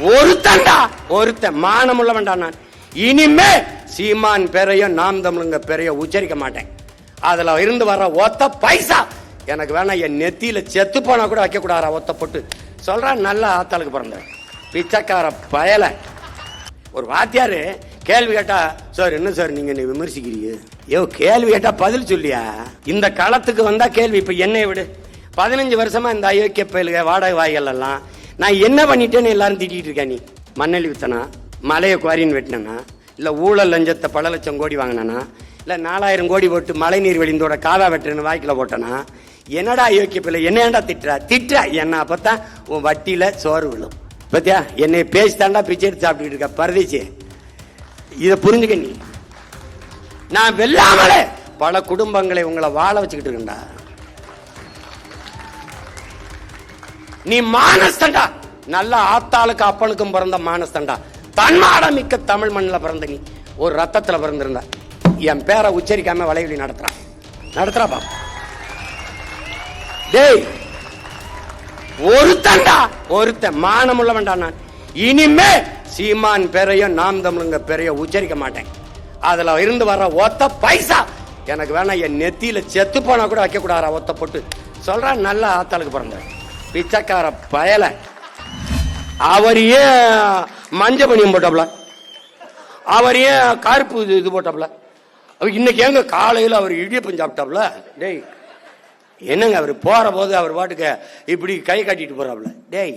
ஒருத்தன் மானமுள்ள வேண்டாம். நான் இனிமே சீமான் பெரிய நாம் தமிழுங்க பெரிய உச்சரிக்க மாட்டேன். அதுல இருந்து வர ஒத்த பைசா எனக்கு வேணா. என் நெத்தியில செத்து போனா கூட வைக்க கூடாதா ஒத்த போட்டு சொல்றான். நல்ல ஆத்தாளுக்கு பிறந்த பிச்சைக்கார பயல. ஒரு வாத்தியாரு கேள்வி கேட்டா, சார் என்ன சார் நீங்க விமர்சிக்கிறீங்க? ஐயோ, கேள்வி கேட்டா பதில் சொல்லியா? இந்த களத்துக்கு வந்தா கேள்வி. இப்ப என்னை விடு, 15 வருஷமா இந்த அயோக்கிய பயலுக வாடகை வாய்கள் எல்லாம் நான் என்ன பண்ணிட்டேன்னு எல்லாரும் திட்டிட்டு இருக்கேன். நீ மண்ணெளி வித்தனா, மலையை குவாரின்னு வெட்டினா, இல்ல ஊழல் லஞ்சத்தை பல லட்சம் கோடி வாங்கினா, இல்ல 4000 கோடி போட்டு மழை நீர் வெளிந்தோட காதா வெட்டுன்னு வாய்க்குல போட்டனா, என்னடா அயோக்கிய பிள்ளை என்ன திட்டுறா என்ன? அப்பதான் உன் வட்டியில சோறு விழும். பத்தியா, என்னை பேசி தாண்டா பிச்சை எடுத்து சாப்பிட்டு இருக்க பரதேசி. இத புரிஞ்சுக்க. நீ நான் வெல்லாமலே பல குடும்பங்களை உங்களை வாழ வச்சுக்கிட்டு இருக்கா. நீ மானஸ்தண்டா, நல்ல ஆத்தாளுக்கு அப்பனுக்கும் பிறந்த மானஸ்தண்டா. தன்மாடம் மிக்க தமிழ் மண்ணில் பிறந்த நீ ஒரு ரத்தத்துல பிறந்திருந்த என் பேரை உச்சரிக்காம வலைவலி நடத்துறா பா. டேய், ஒருத்தன் மானமுள்ள வேண்டாம். நான் இனிமே சீமான் பெரிய நாம் தமிழுங்க பெரிய உச்சரிக்க மாட்டேன். அதுல இருந்து வர ஒத்த பைசா எனக்கு வேணா. என் நெத்தியில செத்து போனா கூட வைக்க கூடாதா ஒத்த போட்டு சொல்றான். நல்ல ஆத்தாளுக்கு பிறந்த பிச்சைக்கார பயல. அவர் ஏன் மஞ்ச பணியம் போட்டாப்ல? அவர் ஏன் கருப்பு இது போட்டாப்ல? இன்னைக்கு எங்க காலையில் அவர் இடியப்பம் சாப்பிட்டாப்ல? டேய், என்னங்க அவர் போற போது அவர் பாட்டுக்கு இப்படி கை காட்டிட்டு போறாப்ல? டேய்,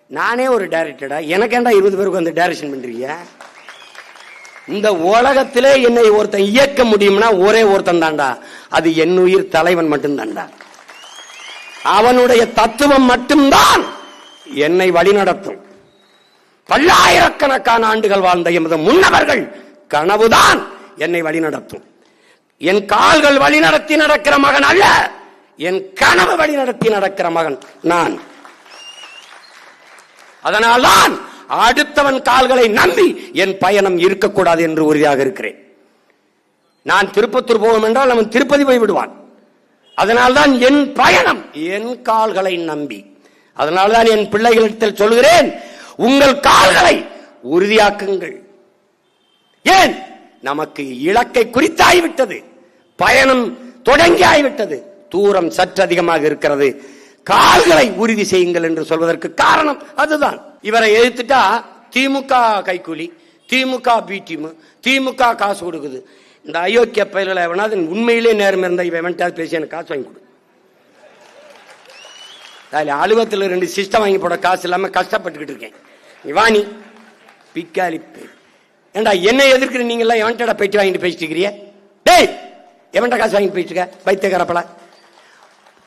நானே ஒரு டைரக்டரா, எனக்கு ஏன்டா 20 பேருக்கு வந்து டைரக்ஷன் பண்றீங்க? இந்த உலகத்திலே என்னை ஒருத்தன் இயக்க முடியும்னா ஒரே ஒருத்தன் தான்டா, அது என் உயிர் தலைவன் மட்டும் தான்டா. அவனுடைய தத்துவம் மட்டும்தான் என்னை வழிநடத்தும். பல்லாயிரக்கணக்கான ஆண்டுகள் வாழ்ந்த எமது முன்னவர்கள் கனவுதான் என்னை வழிநடத்தும். என் கால்கள் வழிநடத்தி நடக்கிற மகன் அல்ல, என் கனவு வழிநடத்தி நடக்கிற மகன் நான். அதனால்தான் அடுத்தவன் கால்களை நம்பி என் பயணம் இருக்கக்கூடாது என்று உறுதியாக இருக்கிறேன். நான் திருப்பத்தூர் போவோம் என்றால் அவன் திருப்பதி போய் விடுவான். அதனால்தான் என் பயணம் என் கால்களை நம்பி. அதனால்தான் என் பிள்ளைகளிடத்தில் சொல்கிறேன், உங்கள் கால்களை உறுதியாக்குங்கள். ஏன்? நமக்கு இலக்கை குறித்தாய்விட்டது, பயணம் தொடங்கி ஆகிவிட்டது, தூரம் சற்று அதிகமாக இருக்கிறது. கால்களை உறுதி செய்யுங்கள் என்று சொல்வதற்கு காரணம் அதுதான். இவரை எதிர்த்துட்டா திமுக கைக்கூலி, திமுக பி டீம், திமுக காசு கொடுக்குது. இந்த அயோக்கிய பயிர்களை எவனாவது உண்மையிலே நேரம் இருந்தா இவன் பேசி எனக்கு காசு வாங்கி கொடு. அலுவலகத்தில் 2 சிஸ்டம் வாங்கி போட காசு இல்லாம கஷ்டப்பட்டுக்கிட்டு இருக்கேன். வாணி பிக்காலி ஏண்டா என்னை எதிர்க்கிற நீங்க எல்லாம் எவன்டா பெட்டி வாங்கிட்டு பேசிட்டு இருக்கிறீங்க? டேய், எவன்டா காசு வாங்கிட்டு பேசிட்டு இருக்க பைத்தியக்காரப்பல?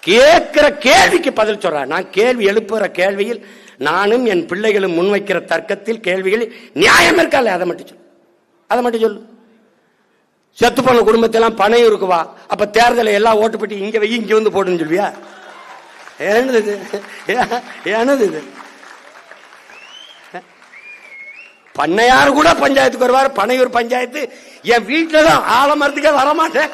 கேட்கிற கேள்விக்கு பதில் சொல்ற. நான் கேள்வி எழுப்புற கேள்வியில் நானும் என் பிள்ளைகளும் முன்வைக்கிற தர்க்கத்தில் கேள்விகளில் நியாயம் இருக்கல, அதை மட்டும் சொல்லு. செத்து போன குடும்பத்தெல்லாம் பணம் இருக்குவா, அப்ப தேர்தலை எல்லாம் ஓட்டு பெட்டி இங்க வை, இங்க வந்து போடுன்னு சொல்வியா? என்னது இது? பண்ணையார் கூட பஞ்சாயத்துக்கு வருவார். பனையூர் பஞ்சாயத்து என் வீட்டுல தான், ஆலமரத்துக்கே வரமாட்டேன்,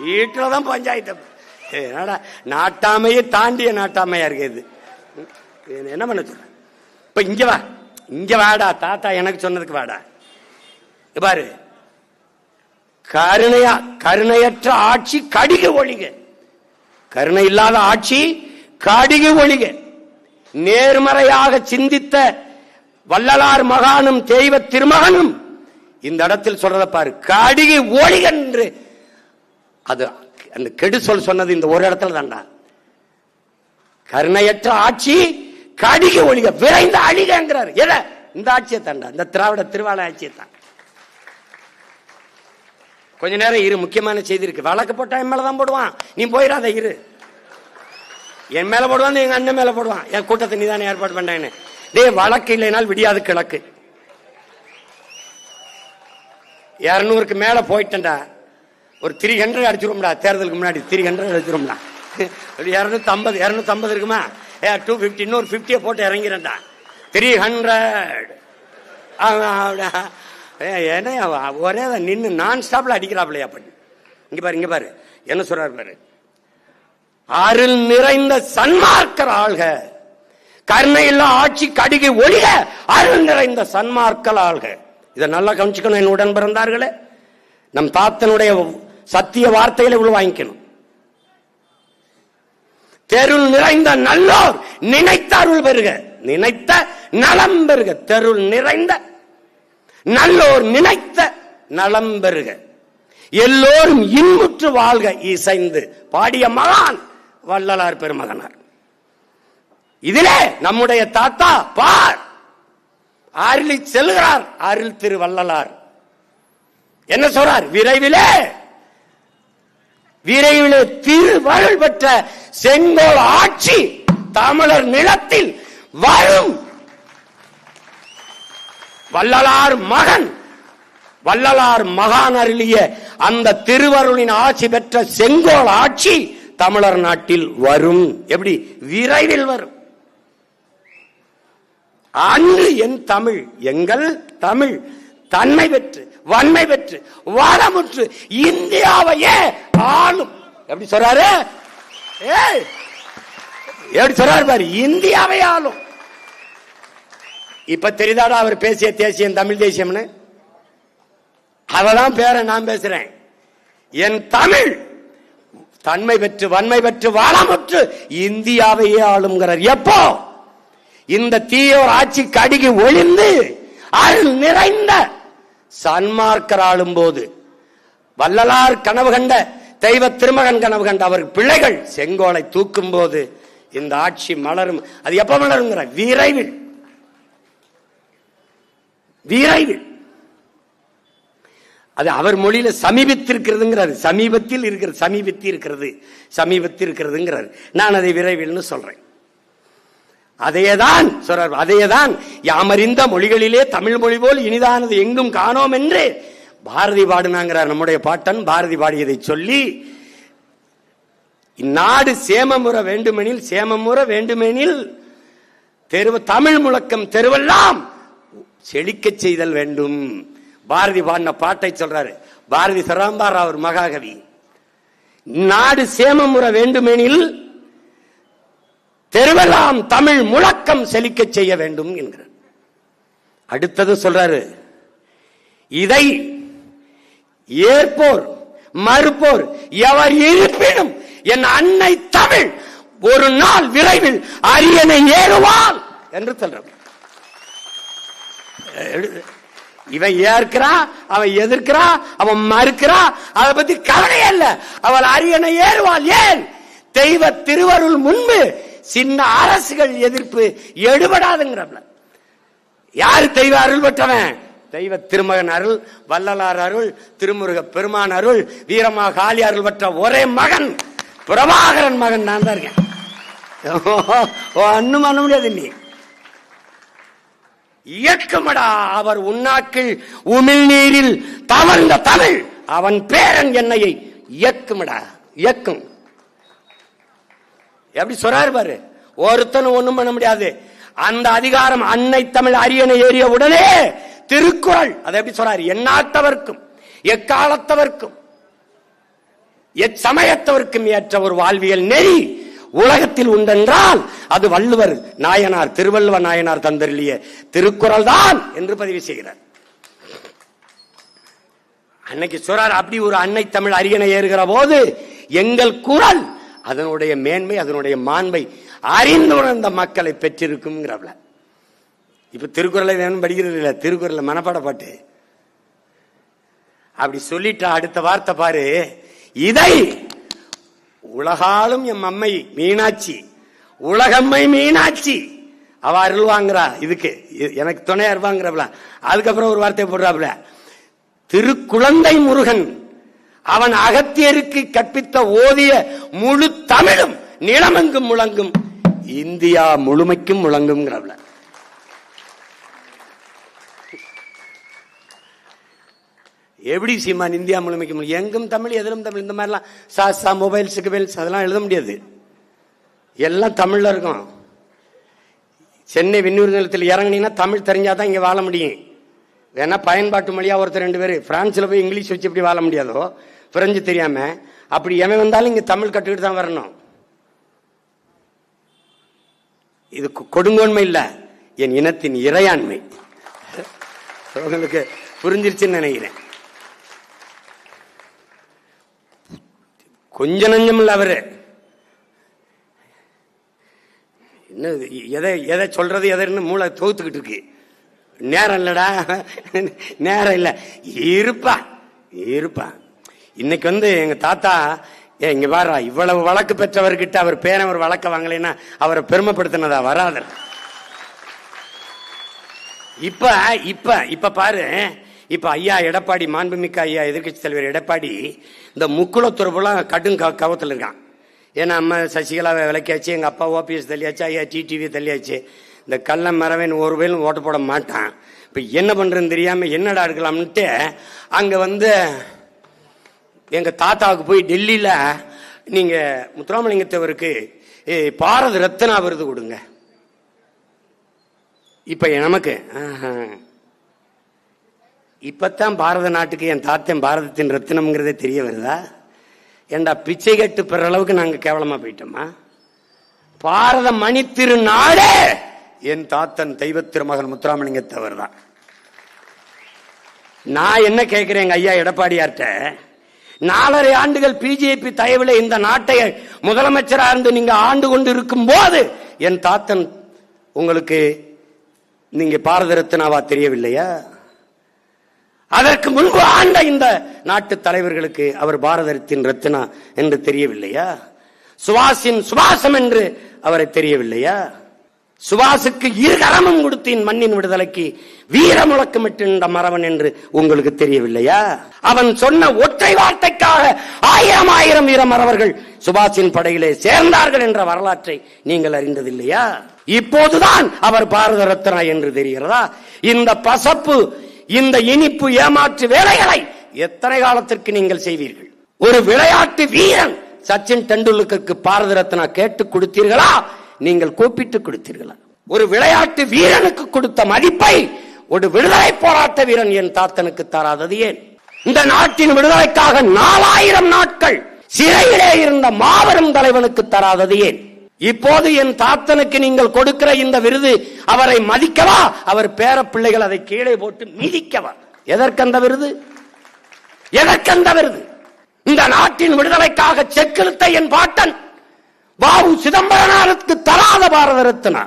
வீட்டுலதான் பஞ்சாயத்து. நாட்டாமையை தாண்டிய நாட்டாமையா இருக்குது. என்ன பண்ண சொல்ற? இப்ப இங்க வாடா தாத்தா, எனக்கு சொன்னதுக்கு வாடா. பாரு, கருணையற்ற ஆட்சி கடிக ஒழிக, கருணை இல்லாத ஆட்சி கடிக ஒழிக. நேர்மறையாக சிந்தித்த வள்ளலார் மகானும் தெய்வ திருமகனும் இந்த இடத்தில் சொல்றத பாரு, கடிக ஒழிக என்று. அது அந்த கெடு சொன்னது இந்த ஒரு இடத்துல தான்டா. கருணையற்ற ஆட்சி கடிக ஒழிக, விரைந்த அழிகங்கிறார். எதை? இந்த ஆட்சியை தாண்டா, இந்த திராவிட திருவாள ஆட்சியை தான். கொஞ்ச நேரம் இரு, முக்கியமான செய்தி இருக்கு. வழக்கு போட்டா என் மேலதான் போடுவான், நீ போயிடாத இரு. என் மேல போடுவான், எங்க அண்ணன் மேல போடுவான். என் கூட்டத்தை நீ தானே ஏற்பாடு பண்ணேன்னு. டேய், வழக்கு இல்லைனால் விடியாது கிழக்கு. 200க்கு மேல போயிட்டா ஒரு 300 அடிச்சிருவோம்டா. தேர்தலுக்கு முன்னாடி 300 அடிச்சிருவோம்டா. 250 இருக்குமா? 250 இன்னொரு 50 போட்டு இறங்கிறேன்டா. 300 என்ன ஒரே நின்று நான் ஸ்டாப்ல அடிக்கிறாப்லையா பண்ணி. இங்க பாரு என்ன சொல்றாரு பாரு. அருள் நிறைந்த சன்மார்க்கர் ஆள்க, கருணையில்லா ஆட்சி கடிகை ஒழிக, அருள் நிறைந்த சன்மார்க்கர் ஆள்க. இதை நல்லா கவனிச்சுக்கணும் என் உடன் பிறந்தார்களே. நம் தாத்தனுடைய சத்திய வார்த்தைகளை உள்ள வாங்கிக்கணும். தெருள் நிறைந்த நல்லோர் நினைத்த அருள் பெறுக, நினைத்த நலம் பெறுக. தெருள் நிறைந்த நல்லோர் நினைத்த நலம் பெறுக, எல்லோரும் இன்புற்று வாழ்க இசைந்து பாடிய மகான் வள்ளலார் பெருமகனார். இதிலே நம்முடைய தாத்தா பார் அருளி செல்கிறார். அருள் திரு வள்ளலார் என்ன சொல்றார்? விரைவிலே விரைவிலே திருவருள் பெற்ற செங்கோல் ஆட்சி தமிழர் நிலத்தில் வரும். வள்ளலார் மகன், வள்ளலார் மகான் அருளிய அந்த திருவருளின் ஆட்சி பெற்ற செங்கோல் ஆட்சி தமிழர் நாட்டில் வரும். எப்படி? விரைவில் வரும். அன்று என் தமிழ், எங்கள் தமிழ் தன்மை பெற்று வன்மை பெற்று வளமுற்று இந்தியாவையே ஆளும். எப்படி சொல்றாரு? எப்படி சொல்றாரு பாரு, இந்தியாவை ஆளும். இப்ப தெரியுதாடா அவர் பேசிய தேசியம் தமிழ் தேசியம்னு? அவதான் பேர நான் பேசுறேன். என் தமிழ் தன்மை பெற்று வன்மை பெற்று வளமுற்று இந்தியாவையே ஆளுங்கிறார். எப்போ? இந்த தீயோர் ஆட்சி கடிகை ஒளிந்து அருள் நிறைந்த சன்மார்க்கர் ஆளும் போது, வள்ளலார் கனவு கண்ட தெய்வ திருமகன் கனவு கண்ட அவர் பிள்ளைகள் செங்கோலை தூக்கும் போது இந்த ஆட்சி மலரும். அது எப்ப மலருங்கிற? விரைவில். விரைவில். அது அவர் மொழியில சமீபத்திருக்கிறதுங்கிறாரு. சமீபத்தில் இருக்கிறது, சமீபத்தில் இருக்கிறது, சமீபத்தில் இருக்கிறதுங்கிறாரு. நான் அதை விரைவில்னு சொல்றேன். அதையேதான் சொல்றார். அதையேதான் யாமறிந்த மொழிகளிலே தமிழ் மொழி போல் இனிதானது எங்கும் காணோம் என்று பாரதி பாடுனாங்கிறார். நம்முடைய பாட்டன் பாரதி பாடியதை சொல்லி, இந்நாடு சேமமுற வேண்டுமெனில், சேமமுற வேண்டுமெனில் தமிழ் முழக்கம் தெருவெல்லாம் செழிக்க செய்தல் வேண்டும். பாரதி பாடின பாட்டை சொல்றாரு. பாரதி சராம்பார் அவர் மகாகவி. நாடு சேமமுற வேண்டுமெனில் தெருவெல்லாம் தமிழ் முழக்கம் செழிக்க செய்ய வேண்டும் என்கிறார். அடுத்தது சொல்றாரு, இதை ஏற்போர் மறுப்போர் எவர் இருப்பினும் என் அன்னை தமிழ் ஒரு நாள் விரைவில் அரியணை ஏறுவாள் என்று சொல்றார். இவன் ஏற்கிறான், அவன் எதிர்க்கிறான், அவன் மறுக்கிறான், அதை பத்தி கவலை அல்ல. அவள் அரியணை ஏறுவாள். ஏன்? தெய்வ திருவருள் முன்பு சின்ன அரசுகள் எதிர்ப்பு எடுபடாதுங்கிறப்ப. யாரு தெய்வ அருள் பெற்றவன்? தெய்வ திருமகன் அருள், வள்ளலார் அருள், திருமுருக பெருமான் அருள், வீரமா காளி அருள் பெற்ற ஒரே மகன் பிரபாகரன் மகன் நான் தான் இருக்கேன். ஒண்ணும் பண்ண முடியாது. நீ இயக்கமடா அவர் உண்ணாக்கில் உமிழ் நீரில் தவழ்ந்த தமிழ் அவன் பேரன் என்னையை இயக்குமடா, இயக்கும். எப்படி சொல்றாரு பாரு. ஒருத்தனும் ஒண்ணும் பண்ண முடியாது. அந்த அதிகாரம் அன்னை தமிழ் அரியணை ஏறிய உடனே திருக்குறள் அதை எப்படி சொல்றாரு? எந்நாட்டவர்க்கும் எக்காலத்தவர்க்கும் எச்சமயத்தவர்க்கும் ஏற்ற ஒரு வாழ்வியல் நெறி உலகத்தில் உண்டென்றால் அது வள்ளுவர் நாயனார், திருவள்ளுவர் நாயனார் தந்தருளிய திருக்குறள் தான் என்று பதிவு செய்கிறார். அன்னைக்கு சொல்றார், அப்படி ஒரு அன்னை தமிழ் அரியணை ஏறுகிற போது எங்கள் குரல் அதனுடைய மேன்மை, அதனுடைய மாண்பை அறிந்துணர்ந்த மக்களை பெற்றிருக்கும். இப்ப திருக்குறளை வேணும் படிக்கிறது இல்ல, திருக்குறளை மனப்பாட பாட்டு அப்படி சொல்லிட்டா அடுத்த வார்த்தை பாரு, இதை உலகாலும் எம் அம்மை மீனாட்சி, உலகம்மை மீனாட்சி அவ அருள் வாங்குறா, இதுக்கு எனக்கு துணையா இருப்பாங்கிறப்பல. அதுக்கப்புறம் ஒரு வார்த்தை போடுறாப்புல, திருக்குழந்தை முருகன் அவன் அகத்தியருக்கு கற்பித்த ஓதிய முழு தமிழும் நிலமெங்கும் முழங்கும், இந்தியா முழுமைக்கும் முழங்கும். எப்படி சீமான் இந்தியா முழுமைக்கும் எங்கும் தமிழ் எதிலும் தமிழ், இந்த மாதிரிலாம் சாஸ்தா மொபைல்ஸுக்கு வேல்ஸ் அதெல்லாம் எழுத முடியாது, எல்லாம் தமிழ்ல இருக்கும். சென்னை விண்ணூர் நிலத்தில் இறங்கினீங்கன்னா தமிழ் தெரிஞ்சாதான் இங்க வாழ முடியும். வேணா பயன்பாட்டு மொழியா ஒருத்தர் ரெண்டு பேர் பிரான்ஸ்ல போய் இங்கிலீஷ் வச்சு எப்படி வாழ முடியாதோ, பிரெஞ்சு தெரியாம அப்படி எவன் வந்தாலும் இங்க தமிழ் கற்றுக்கிட்டு தான் வரணும். இது கொடுங்கோன்மை இல்ல, என் இனத்தின் இறையாண்மை. உங்களுக்கு புரிஞ்சிருச்சுன்னு நினைக்கிறேன். கொஞ்ச நஞ்சம் இல்ல அவரு. என்ன எதை எதை சொல்றது எதைன்னு மூளை தோத்துக்கிட்டு இருக்கு. நேரம் இல்லடா, நேரம் இல்ல. இருப்பா இருப்பா. இன்னைக்கு எங்க தாத்தா இங்க பாரு, இவ்வளவு வழக்கு பெற்றவர்கிட்ட அவர் பேரன் ஒரு வழக்க வாங்கலைன்னா அவரை பெருமைப்படுத்தினதா வராது. இப்ப இப்ப இப்ப பாரு, இப்ப ஐயா எடப்பாடி, மாண்புமிக்க ஐயா எதிர்கட்சி தலைவர் எடப்பாடி இந்த முக்குளத்துறவுலாம் கடும் கவத்தில் இருக்கான். ஏன்னா அம்மா சசிகலாவை விளக்கியாச்சு, எங்க அப்பா ஓபிஎஸ் தள்ளியாச்சு, ஐயா டிடிவி தள்ளியாச்சு. இந்த கள்ள மரவன் ஒரு வேலும் ஓட்ட போட மாட்டான். இப்ப என்ன பண்றதுன்னு தெரியாம என்னடா இருக்கலாம்னுட்டு அங்க எங்க தாத்தாவுக்கு போய் டெல்லியில நீங்க முத்துராமலிங்கத்தவருக்கு பாரத ரத்னா விருது கொடுங்க. இப்ப நமக்கு இப்பத்தான் பாரத நாட்டுக்கு என் தாத்தன் பாரதத்தின் ரத்தினம்ங்கிறதே தெரிய வருதா? ஏண்டா பிச்சை கட்டு பெற அளவுக்கு நாங்க கேவலமா போயிட்டோமா? பாரத மணி திருநாடே என் தாத்தன் தெய்வ திருமகன் முத்துராமலிங்கத்தவர் தான். நான் என்ன கேட்கிறேன் எங்க ஐயா எடப்பாடியார்ட்ட, 4.5 ஆண்டுகள் பிஜேபி தயவுல இந்த நாட்டை முதலமைச்சராக இருந்து நீங்க ஆண்டு கொண்டு இருக்கும் போது என் தாத்தன் உங்களுக்கு நீங்க பாரத ரத்னாவா தெரியவில்லையா? அதற்கு முன்பு ஆண்ட இந்த நாட்டு தலைவர்களுக்கு அவர் பாரதத்தின் ரத்னா என்று தெரியவில்லையா? சுபாஷின் சுபாஷம் என்று அவரை தெரியவில்லையா? சுபாஷுக்கு 2 கரமும் கொடுத்தேன் மண்ணின் விடுதலைக்கு வீர முழக்கமிட்ட மறவன் என்று உங்களுக்கு தெரியவில்லையா? அவன் சொன்ன ஒற்றை வார்த்தைக்காக 1000 வீர மறவர்கள் சுபாஷின் படையிலே சேர்ந்தார்கள் என்ற வரலாற்றை நீங்கள் அறிந்ததில்லையா? இப்போதுதான் அவர் பாரத ரத்னா என்று தெரிகிறதா? இந்த பசப்பு, இந்த இனிப்பு ஏமாற்று வேலைகளை எத்தனை காலத்திற்கு நீங்கள் செய்வீர்கள்? ஒரு விளையாட்டு வீரன் சச்சின் டெண்டுல்கருக்கு பாரத ரத்னா கேட்டு கொடுத்தீர்களா? நீங்கள் கூப்பிட்டு கொடுத்தீர்களா? ஒரு விளையாட்டு வீரனுக்கு கொடுத்த மதிப்பை ஒரு விடுதலை போராட்ட வீரன் என் தாத்தனுக்கு தராதது ஏன்? இந்த நாட்டின் விடுதலைக்காக 4000 நாட்கள் சிறையிலே இருந்த மாபெரும் தலைவனுக்கு தராதது ஏன்? இப்போது என் தாத்தனுக்கு நீங்கள் கொடுக்கிற இந்த விருது அவரை மதிக்கவா, அவர் பேர பிள்ளைகள் அதை கீழே போட்டு மிதிக்கவா? எதற்கந்த விருது? எதற்கந்த விருது? இந்த நாட்டின் விடுதலைக்காக செக்கெழுத்த என் பாட்டன் வாவு சிதம்பரனாருக்கு தராத பாரத ரத்னா,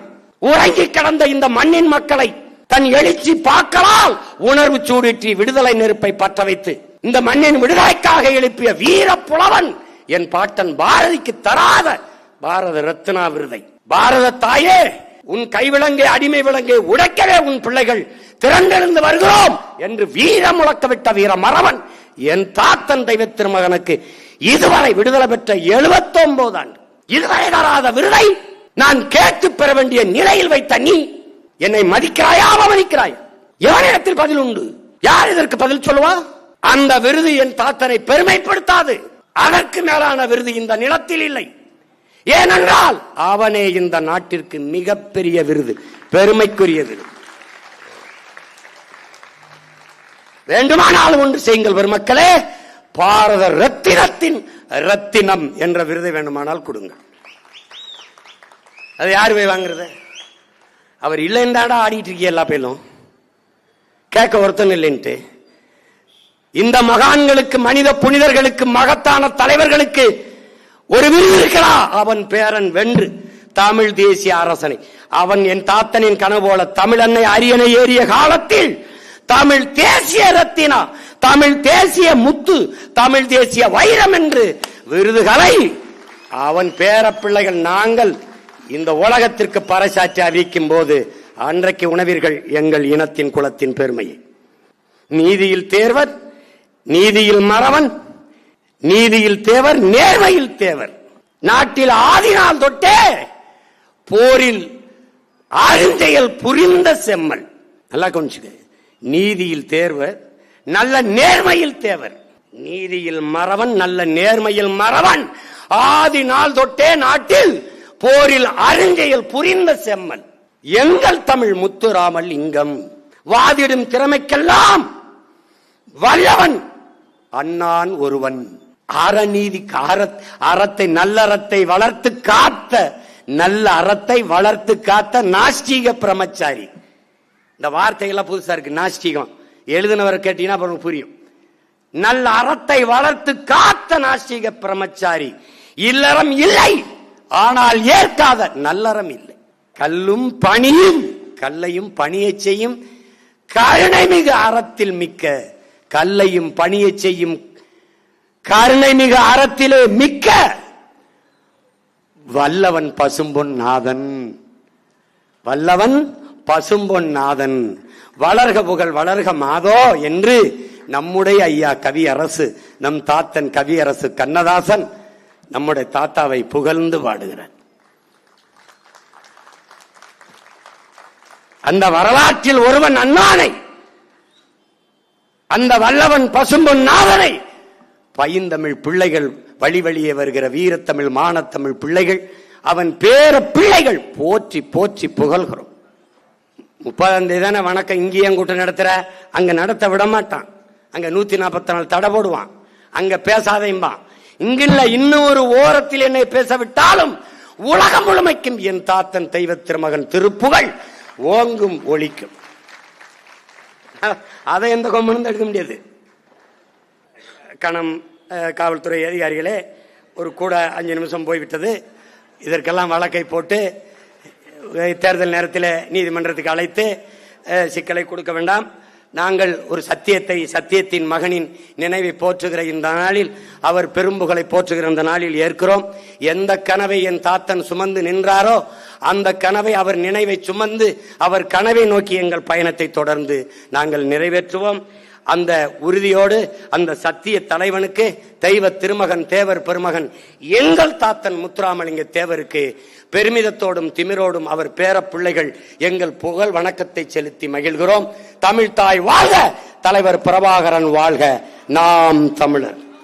உறங்கி கிடந்த இந்த மண்ணின் மக்களை தன் எழுச்சி பாக்களால் உணர்வு சூடேற்றி விடுதலை நெருப்பை பற்ற வைத்து இந்த மண்ணின் விடுதலைக்காக எழுப்பிய வீர புலவன் என் பாட்டன் பாரதிக்கு தராத பாரத ரத்னா விருதை. பாரத தாயே, உன் கைவிலங்கை அடிமை விலங்கை உடைக்கவே உன் பிள்ளைகள் திரண்டிருந்து வருகிறோம் என்று வீர முழக்கவிட்ட வீர மறவன் என் தாத்தன் தெய்வ திருமகனுக்கு இதுவரை விடுதலை பெற்ற 79 ஆண்டு இதுவரை தராத விருதை நான் கேட்டு பெற வேண்டிய நிலையில் வைத்த நீ என்னை மதிக்கிறாயா, அவமதிக்கிறாயா? எவனிடத்தில் பதில் உண்டு? யார் இதற்கு பதில் சொல்லுவா? அந்த விருது என் தாத்தனை பெருமைப்படுத்தாது. அதற்கு மேலான விருது இந்த நிலத்தில் இல்லை. ஏனென்றால் அவனே இந்த நாட்டிற்கு மிகப்பெரிய விருது, பெருமைக்குரிய விருது. வேண்டுமானால் ஒன்று செய்யுங்கள் பெருமக்களே, பாரத ரத்தினத்தின் ரத்தினம் என்ற விருதை வேண்டுமானால் கொடுங்க. அது யாரு போய் வாங்குறது? அவர் இல்லைன்றாடா ஆடிட்டு இருக்கிய எல்லா பேரும் கேட்க ஒருத்தன் இல்லைன்ட்டு. இந்த மகான்களுக்கு, மனித புனிதர்களுக்கு, மகத்தான தலைவர்களுக்கு ஒரு விருது இருக்கிறா. அவன் பேரன் வென்று தமிழ் தேசிய அரசனை, அவன் என் தாத்தனின் கனவு போல தமிழ் அன்னை அரியணை ஏறிய காலத்தில் தமிழ் தேசிய ரத்தினா, தமிழ் தேசிய முத்து, தமிழ் தேசிய வைரம் என்று விருதுகளை அவன் பேர பிள்ளைகள் நாங்கள் இந்த உலகத்திற்கு பறைசாற்றி அறிவிக்கும் போது அன்றைக்கு உணவீர்கள் எங்கள் இனத்தின் குலத்தின் பெருமையை. நீதியில் தேர்வர், நீதியில் மறவன், நீதியில் தேவர், நேர்மையில் தேவர். நாட்டில் ஆதினால் தொட்டே போரில் அருஞ்செயல் புரிந்த செம்மல். நல்லா கொஞ்சம் நீதியில் தேர்வர், நல்ல நேர்மையில் தேவர். நீதியில் மறவன், நல்ல நேர்மையில் மறவன். ஆதி நாள் தொட்டே நாட்டில் போரில் அருஞ்செயல் புரிந்த செம்மல் எங்கள் தமிழ் முத்துராமலிங்கம். வாதிடும் திறமைக்கெல்லாம் வல்லவன் அண்ணான் ஒருவன். அறநீதி அறத்தை நல்லறத்தை வளர்த்து காத்த நல்ல அறத்தை வளர்த்து காத்த நாஸ்திக பிரம்மச்சாரி. இந்த வார்த்தைகள்லாம் புதுசா இருக்கு. நாஸ்திகம் எழுதினவரை கேட்டீங்கன்னா அப்புறம் புரியும். நல்ல அறத்தை வளர்த்து காத்த நாஸ்திக பிரம்மச்சாரி. இல்லறம் இல்லை, ஆனால் ஏற்காத நல்லறம் இல்லை. கல்லும் பணியும், கல்லையும் பணியை செய்யும் கருணை மிகு அறத்தில் மிக்க, கல்லையும் பணியை செய்யும் கருணை மிகு அறத்திலே மிக்க வல்லவன் பசும்பொன் நாதன். வல்லவன் பசும்பொன் நாதன். வளர்க புகழ் வளர்க மாதோ என்று நம்முடைய ஐயா கவியரசு, நம் தாத்தன் கவியரசு கண்ணதாசன் நம்முடைய தாத்தாவை புகழ்ந்து பாடுகிறார். அந்த வரலாற்றில் ஒருவன் அண்ணானை, அந்த வல்லவன் பசும்பொன் நாதனை பைந்தமிழ் பிள்ளைகள், வழி வழியே வருகிற வீரத்தமிழ் மானத்தமிழ் பிள்ளைகள், அவன் பேர பிள்ளைகள் போற்றி போற்றி புகழ்கிறோம். 30ஆம் தேதி தானே வணக்கம் இங்கேயே கூட்டம் நடத்துற, அங்க நடத்த விட மாட்டான். அங்க 144 தடை போடுவான். அங்க பேசாதையும்பான். இங்கில்ல, இன்னும் ஒரு ஓரத்தில் என்னை பேச விட்டாலும் உலகம் முழுமைக்கும் என் தாத்தன் தெய்வ திருமகன் திருப்புகழ் ஓங்கும் ஒலிக்கும். அதை எந்த கொம்பனும் எடுக்க முடியாது. கணம் காவல்துறை அதிகாரிகளே, ஒரு கூட 5 நிமிஷம் போய்விட்டது. இதற்கெல்லாம் வழக்கை போட்டு தேர்தல் நேரத்தில் நீதிமன்றத்துக்கு அழைத்து சிக்கலை கொடுக்க வேண்டாம். நாங்கள் ஒரு சத்தியத்தின் மகனின் நினைவை போற்றுகிற இந்த நாளில், அவர் பெரும்புகளை போற்றுகிற இந்த நாளில் ஏற்கிறோம். எந்த கனவை என் தாத்தன் சுமந்து நின்றாரோ அந்த கனவை, அவர் நினைவை சுமந்து அவர் கனவை நோக்கி எங்கள் பயணத்தை தொடர்ந்து நாங்கள் நிறைவேற்றுவோம். அந்த உறுதியோடு அந்த சத்திய தலைவனுக்கு, தெய்வ திருமகன் தேவர் பெருமகன் எங்கள் தாத்தன் முத்துராமலிங்க தேவருக்கு பெருமிதத்தோடும் திமிரோடும் அவர் பேர பிள்ளைகள் எங்கள் புகழ் வணக்கத்தை செலுத்தி மகிழ்கிறோம். தமிழ் தாய் வாழ்க, தலைவர் பிரபாகரன் வாழ்க, நாம் தமிழர்.